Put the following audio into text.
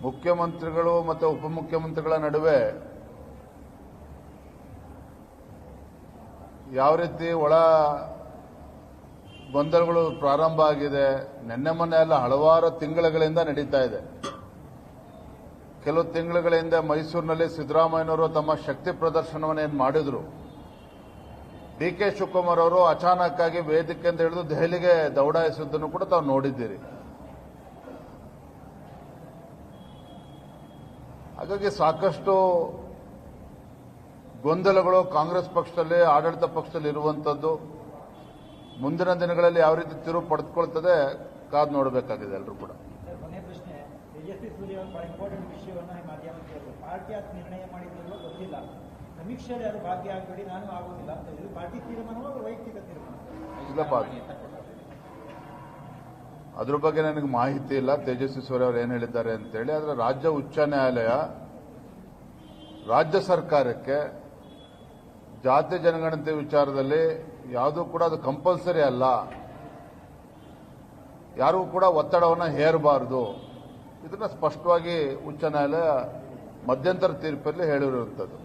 ಮುಖ್ಯಮಂತ್ರಿಗಳು ಮತ್ತು ಉಪಮುಖ್ಯಮಂತ್ರಿಗಳ ನಡುವೆ ಯಾವ ರೀತಿ ಒಳ ಗೊಂದಲಗಳು ಪ್ರಾರಂಭ ಆಗಿದೆ, ನಿನ್ನೆ ಮೊನ್ನೆ ಎಲ್ಲ ಹಲವಾರು ತಿಂಗಳುಗಳಿಂದ ನಡೀತಾ ಇದೆ. ಕೆಲವು ತಿಂಗಳುಗಳಿಂದ ಮೈಸೂರಿನಲ್ಲಿ ಸಿದ್ದರಾಮಯ್ಯನವರು ತಮ್ಮ ಶಕ್ತಿ ಪ್ರದರ್ಶನವನ್ನು ಏನು ಮಾಡಿದ್ರು, ಡಿ.ಕೆ. ಶಿವಕುಮಾರ್ ಅವರು ಅಚಾನಕ್ ಆಗಿ ವೇದಿಕೆಯಿಂದ ಹಿಡಿದು ದೆಹಲಿಗೆ ದೌಡಾಯಿಸುವುದನ್ನು ಕೂಡ ತಾವು ನೋಡಿದ್ದೀರಿ. ಹಾಗಾಗಿ ಸಾಕಷ್ಟು ಗೊಂದಲಗಳು ಕಾಂಗ್ರೆಸ್ ಪಕ್ಷದಲ್ಲಿ, ಆಡಳಿತ ಪಕ್ಷದಲ್ಲಿ ಇರುವಂತದ್ದು. ಮುಂದಿನ ದಿನಗಳಲ್ಲಿ ಯಾವ ರೀತಿ ತಿರುವು ಪಡೆದುಕೊಳ್ತದೆ ಕಾದು ನೋಡಬೇಕಾಗಿದೆ ಎಲ್ಲರೂ ಕೂಡ. ಕೊನೆ ಪ್ರಶ್ನೆ, ತೇಜಸ್ವಿ ಸೂರ್ಯ ಅವರು ಬಹಳ ಇಂಪಾರ್ಟೆಂಟ್ ವಿಷಯವನ್ನು ಮಾಧ್ಯಮಕ್ಕೆ ಹೇಳಿದ್ರು. ಪಾರ್ಟಿ ಅದು ನಿರ್ಣಯ ಮಾಡಿದ್ರು ಗೊತ್ತಿಲ್ಲ, ಸಮೀಕ್ಷೆಯಲ್ಲಿ ಅದು ಭಾಗ್ಯ ಆಗಬೇಡಿ, ನಾನು ಆಗೋದಿಲ್ಲ ಅಂತ ಹೇಳಿದ್ರು. ಪಾರ್ಟಿ ತೀರ್ಮಾನವೋ ವೈಯಕ್ತಿಕ ತೀರ್ಮಾನ? ಇಲ್ಲಪ್ಪ, ಅದ್ರ ಬಗ್ಗೆ ನನಗೆ ಮಾಹಿತಿ ಇಲ್ಲ ತೇಜಸ್ವಿ ಸೂರ್ಯ ಅವರು ಏನು ಹೇಳಿದ್ದಾರೆ ಅಂತೇಳಿ. ಆದರೆ ರಾಜ್ಯ ಉಚ್ಚ ನ್ಯಾಯಾಲಯ ರಾಜ್ಯ ಸರ್ಕಾರಕ್ಕೆ ಜಾತಿ ಜನಗಣತಿ ವಿಚಾರದಲ್ಲಿ ಯಾವುದೂ ಕೂಡ ಅದು ಕಂಪಲ್ಸರಿ ಅಲ್ಲ, ಯಾರೂ ಕೂಡ ಒತ್ತಡವನ್ನು ಹೇರಬಾರದು, ಇದನ್ನ ಸ್ಪಷ್ಟವಾಗಿ ಉಚ್ಚ ನ್ಯಾಯಾಲಯ ಮಧ್ಯಂತರ ತೀರ್ಪಲ್ಲಿ ಹೇಳಿರುವಂಥದ್ದು.